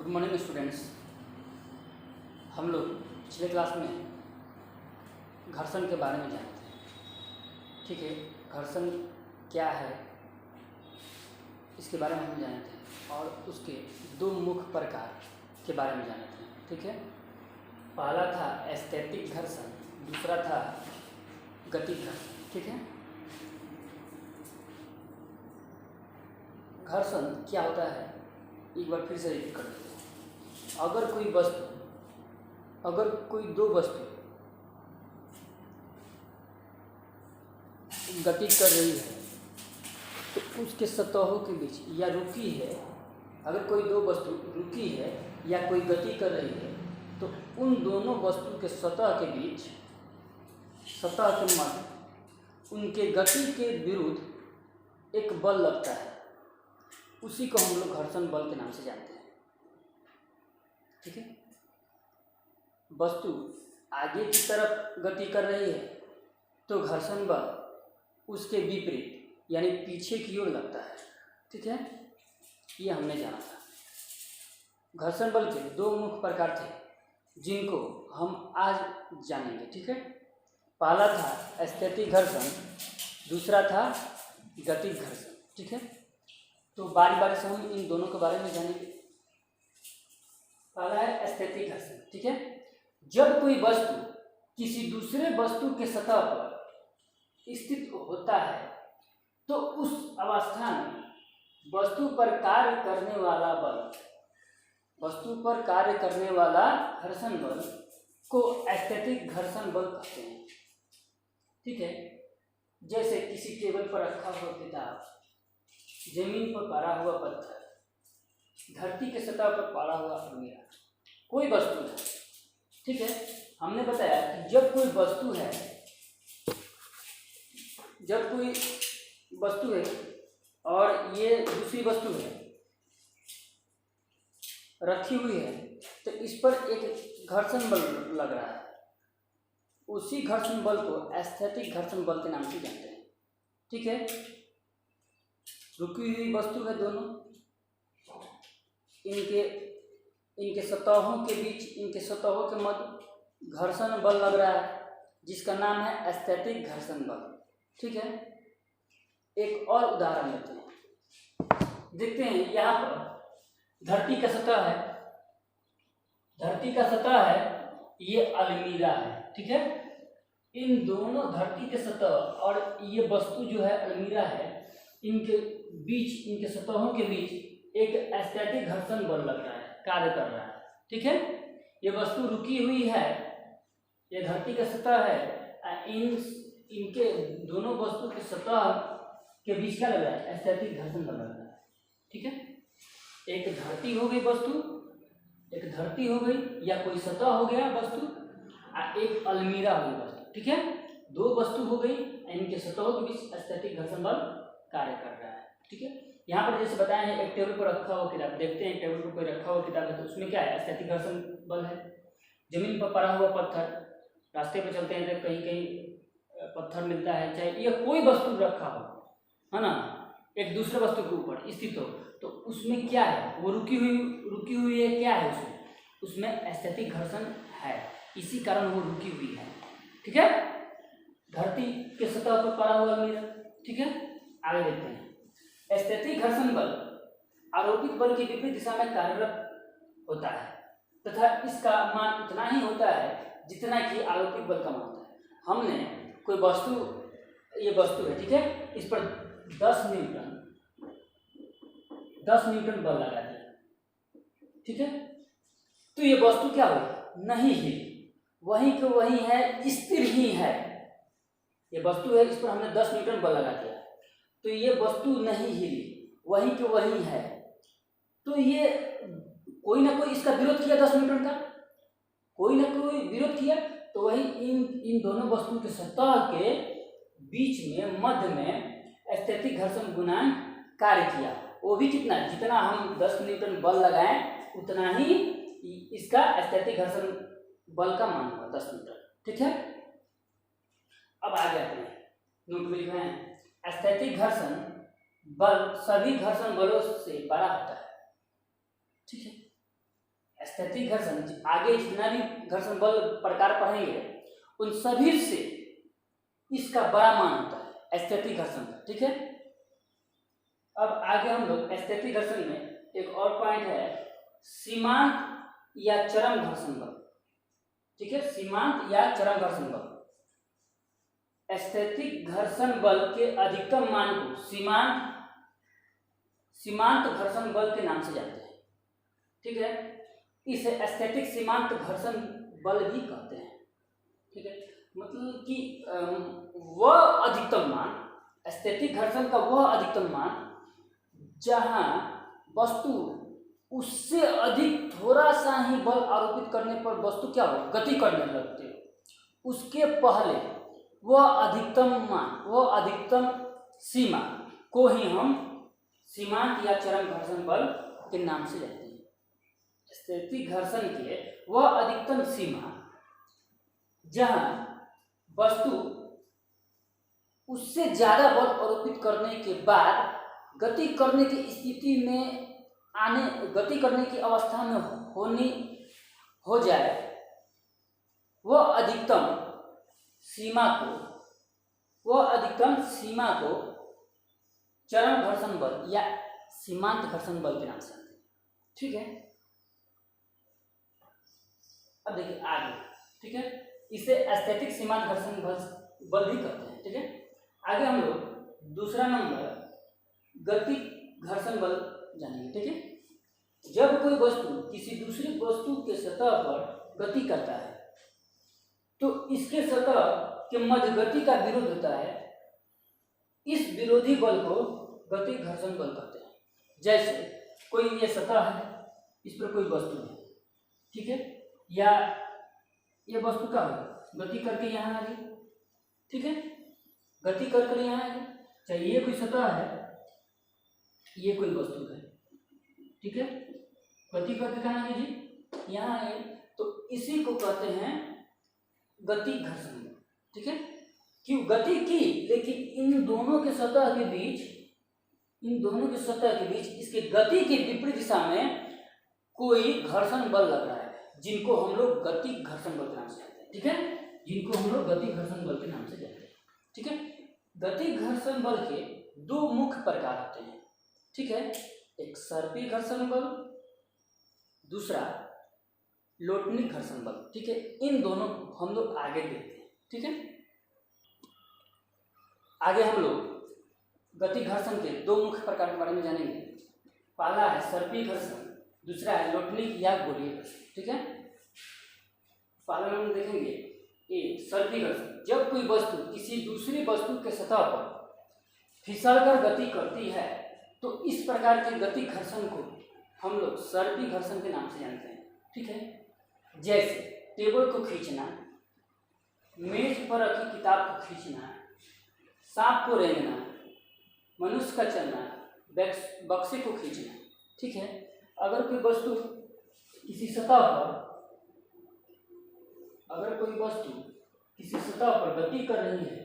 Good morning students. हम लोग पिछले क्लास में घर्षण के बारे में जाने थे। ठीक है, घर्षण क्या है इसके बारे में हम जाने थे और उसके दो मुख्य प्रकार के बारे में जाने थे। ठीक है, पहला था एस्थेटिक घर्षण, दूसरा था गतिक घर्षण। ठीक है, घर्षण क्या होता है एक बार फिर से रिपीट कर देते हैं। अगर कोई दो वस्तु गति कर रही है तो उसके सतहों के बीच या रुकी है, अगर कोई दो वस्तु रुकी है या कोई गति कर रही है तो उन दोनों वस्तु के सतह के बीच, सतह के मध्य उनके गति के विरुद्ध एक बल लगता है। उसी को हम लोग घर्षण बल के नाम से जानते हैं। ठीक है, वस्तु आगे की तरफ गति कर रही है तो घर्षण बल उसके विपरीत यानी पीछे की ओर लगता है। ठीक है, ये हमने जाना था। घर्षण बल के दो मुख्य प्रकार थे जिनको हम आज जानेंगे। ठीक है, पहला था एस्थेटिक घर्षण, दूसरा था गतिक घर्षण। ठीक है, तो बारी बारी से हम इन दोनों के बारे में जानेंगे। पहला है एस्थेटिक घर्षण। ठीक है, जब कोई वस्तु किसी दूसरे वस्तु के सतह पर स्थित होता है तो उस अवस्था में वस्तु पर कार्य करने वाला घर्षण बल को एस्थेटिक घर्षण बल कहते हैं। ठीक है, जैसे किसी टेबल पर रखा हुआ किताब, जमीन पर पड़ा हुआ पत्थर, धरती के सतह पर पड़ा हुआ अलमीरा, कोई वस्तु है। ठीक है, हमने बताया कि जब कोई वस्तु है और ये दूसरी वस्तु है रखी हुई है तो इस पर एक घर्षण बल लग रहा है। उसी घर्षण बल को एस्थेटिक घर्षण बल के नाम से जानते हैं। ठीक है, रुकी हुई वस्तु है दोनों, इनके सतहों के बीच, इनके सतहों के मध्य घर्षण बल लग रहा है जिसका नाम है एस्थेटिक घर्षण बल। ठीक है, एक और उदाहरण लेते हैं। देखते हैं यहाँ पर धरती का सतह है, ये अलमीरा है। ठीक है, इन दोनों धरती के सतह और ये वस्तु जो है अलमीरा है, इनके बीच, इनके सतहों के बीच एक एस्थेटिक घर्षण बल लग रहा है, कार्य कर रहा है। ठीक है, ये वस्तु रुकी हुई है, ये धरती का सतह है, इनके दोनों वस्तु के सतह के बीच क्या लग रहा है, एस्थेटिक घर्षण बल लग रहा है। ठीक है, एक धरती हो गई वस्तु, एक धरती हो गई या कोई सतह हो गया वस्तु, एक अलमीरा हो गई वस्तु। ठीक है, दो वस्तु हो गई, इनके सतहों के बीच एस्थेटिक घर्षण बल कार्य कर रहा है। ठीक है, यहाँ पर जैसे बताया है एक टेबल पर रखा हुआ किताब, देखते हैं टेबल पर कोई रखा हुआ किताब है तो उसमें क्या है, एस्थेटिक घर्षण बल है। जमीन पर पड़ा हुआ पत्थर, रास्ते पर चलते हैं तो कहीं कहीं पत्थर मिलता है, चाहे ये कोई वस्तु रखा हो, है ना, एक दूसरे वस्तु के ऊपर स्थित हो तो उसमें क्या है, वो रुकी हुई है, क्या है उसमें एस्थेटिक घर्षण है, इसी कारण वो रुकी हुई है। ठीक है, धरती के सतह पर पड़ा हुआ अलमीरा। ठीक है, आगे देखते हैं। एस्थेटिक घर्षण बल आरोपित बल की विपरीत दिशा में कार्यरत होता है तथा इसका मान उतना ही होता है जितना कि आरोपित बल का मान होता है। हमने कोई वस्तु, ये वस्तु है, ठीक है, इस पर 10 न्यूटन बल लगा दिया। ठीक है, तो ये वस्तु क्या हुई, नहीं हिली, वहीं के वहीं है, स्थिर ही है। ये वस्तु है, इस पर हमने 10 न्यूटन बल लगा दिया तो ये वस्तु नहीं हिली, वहीं के वहीं है। तो ये कोई ना कोई इसका विरोध किया, 10 न्यूटन का कोई ना कोई विरोध किया, तो वही इन दोनों वस्तुओं के सतह के बीच में, मध्य में एस्थेटिक घर्षण गुणांक कार्य किया। वो भी कितना, जितना हम 10 न्यूटन बल लगाएं उतना ही इसका एस्थेटिक घर्षण बल का मान होगा, 10 न्यूटन। ठीक है, अब आगे आते हैं, नोट में लिखा है एस्थेटिक घर्षण बल सभी घर्षण बलों से बड़ा होता है। ठीक है, स्थैतिक घर्षण, आगे जितना भी घर्षण बल प्रकार पढ़ेंगे उन सभी से इसका बड़ा मान होता है स्थैतिक घर्षण का, ठीक है। अब आगे हम लोग स्थैतिक घर्षण में एक और पॉइंट है सीमांत या चरम घर्षण बल, ठीक है। सीमांत या चरम घर्षण बल, स्थैतिक घर्षण बल के अधिकतम मान को सीमांत घर्षण बल के नाम से जानते हैं, ठीक है। इसे स्थैतिक सीमांत घर्षण बल भी कहते हैं, ठीक है। मतलब कि वह अधिकतम मान, स्थैतिक घर्षण का वह अधिकतम मान जहां वस्तु उससे अधिक थोड़ा सा ही बल आरोपित करने पर वस्तु क्या हो, गति करने लगती है, उसके पहले वह अधिकतम मान, वह अधिकतम सीमा को ही हम सीमांत या चरम घर्षण बल के नाम से जानते हैं। स्थैतिक घर्षण के वह अधिकतम सीमा जहां वस्तु उससे ज्यादा बल आरोपित करने के बाद गति करने की स्थिति में गति करने की अवस्था में हो जाए, वह अधिकतम सीमा को चरम घर्षण बल या सीमांत घर्षण बल के नाम से जानते हैं, ठीक है। अब देखिए आगे, ठीक है, इसे स्थैतिक सीमांत घर्षण बल भी कहते हैं, ठीक है। आगे हम लोग दूसरा नंबर गति घर्षण बल जानेंगे, ठीक है। जब कोई वस्तु किसी दूसरी वस्तु के सतह पर गति करता है तो इसके सतह के मध्य गति का विरोध होता है, इस विरोधी बल को गति घर्षण बल कहते हैं। जैसे कोई ये सतह है, इस पर कोई वस्तु है, ठीक है, या ये वस्तु का गति करके यहाँ आ गई, ठीक है, गति कर यहाँ आ गई, चाहे ये कोई सतह है, ये कोई वस्तु है, ठीक है, गति करके कहाँ आ गई जी, यहाँ आ गई, तो इसी को कहते हैं गति घर्षण बल, ठीक है। क्यों गति की, लेकिन इन दोनों के सतह के बीच इसके गति के विपरीत दिशा में कोई घर्षण बल लग रहा है, जिनको हम लोग गति घर्षण बल के नाम से जानते हैं, ठीक है, जिनको हम लोग गति घर्षण बल के नाम से जानते हैं, ठीक है। गति घर्षण बल के दो मुख्य प्रकार होते हैं, ठीक है, एक सर्पी घर्षण बल, दूसरा लोटनिक घर्षण बल, ठीक है। इन दोनों हम लोग आगे देखते हैं, ठीक है। आगे हम लोग गति घर्षण के दो मुख्य प्रकार के बारे में जानेंगे। पहला है सर्पी घर्षण, दूसरा है लोटनिक या गोलीय घर्षण, ठीक है। पहला हम देखेंगे ए सर्पी घर्षण। जब कोई वस्तु किसी दूसरी वस्तु के सतह पर फिसलकर गति करती है तो इस प्रकार के गति घर्षण को हम लोग सर्पी घर्षण के नाम से जानते हैं, ठीक है। जैसे टेबल को खींचना, मेज पर रखी किताब को खींचना, सांप को रेंगना, मनुष्य का चलना, बक्से को खींचना, ठीक है। अगर कोई वस्तु किसी सतह पर गति कर रही है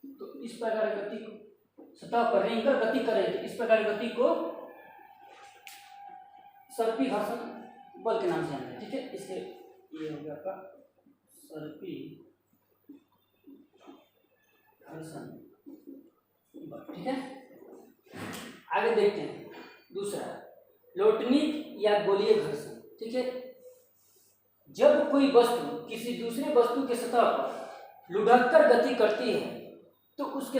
तो इस प्रकार गति को सतह पर रेंगकर गति कर रही है, इस प्रकार गति को सर्पी घर्षण बल के नाम से जानते हैं, ठीक है। इसके ये हो गया आपका सर्पी घर्षण बल, ठीक है। आगे देखते हैं दूसरा लोटनिक या गोलीय घर्षण, ठीक है। जब कोई वस्तु किसी दूसरे वस्तु के सतह पर लुढ़ककर गति करती है तो उसके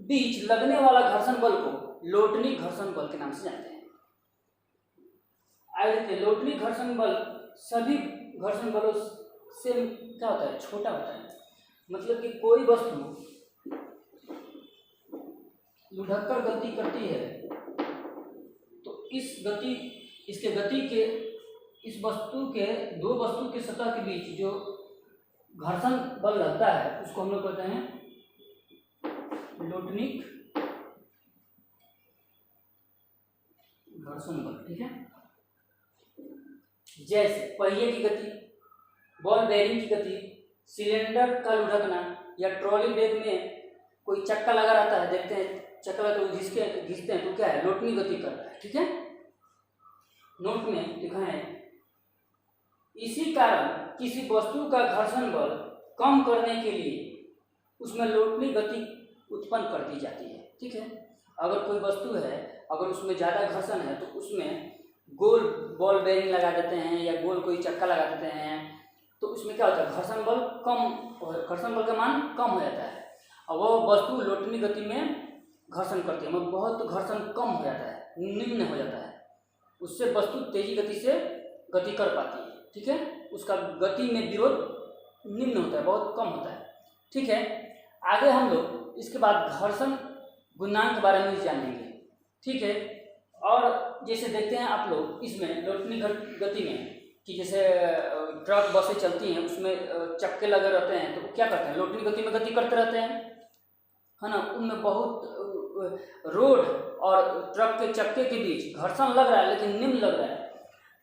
बीच लगने वाला घर्षण बल को लोटनिक घर्षण बल के नाम से जानते हैं। आगे लोटनिक घर्षण बल सभी घर्षण बलों से क्या होता है, छोटा होता है। मतलब कि कोई वस्तु लुढ़ककर गति करती है तो इसके गति के इस वस्तु के दो वस्तु के सतह के बीच जो घर्षण बल लगता है उसको हम लोग कहते हैं लोटनिक घर्षण बल, ठीक है। जैसे पहिए की गति, बॉल बेयरिंग की गति, सिलेंडर का लुढ़कना या ट्रॉली बैग में कोई चक्का लगा रहता है, देखते हैं चक्कर लगाते हुए घिसते हैं तो क्या है, लोटनी गति कर रहा है। ठीक है, नोट में लिखा है इसी कारण किसी वस्तु का घर्षण बल कम करने के लिए उसमें लोटनी गति उत्पन्न कर दी जाती है। ठीक है, अगर कोई वस्तु है, अगर उसमें ज़्यादा घर्षण है तो उसमें गोल बॉल बेरिंग लगा देते हैं या गोल कोई चक्का लगा देते हैं, तो उसमें क्या होता है, घर्षण बल का मान कम हो जाता है और वो वस्तु लोटनी गति में घर्षण करती है, मतलब बहुत घर्षण कम हो जाता है, निम्न हो जाता है, उससे वस्तु तेजी गति से गति कर पाती है। ठीक है, उसका गति में विरोध निम्न होता है, बहुत कम होता है। ठीक है, आगे हम लोग इसके बाद घर्षण गुणांक के बारे में जानेंगे। ठीक है, और जैसे देखते हैं आप लोग इसमें लोटनी गति में कि जैसे ट्रक बसें चलती हैं उसमें चक्के लगे रहते हैं, तो क्या करते हैं, लोटनी गति में गति करते रहते हैं, है ना। उनमें बहुत रोड और ट्रक के चक्के के बीच घर्षण लग रहा है लेकिन निम्न लग रहा है,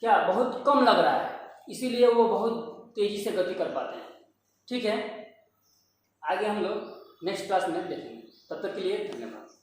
क्या बहुत कम लग रहा है, इसीलिए वो बहुत तेजी से गति कर पाते हैं। ठीक है, आगे हम लोग नेक्स्ट क्लास में देखेंगे, तब तक के लिए धन्यवाद।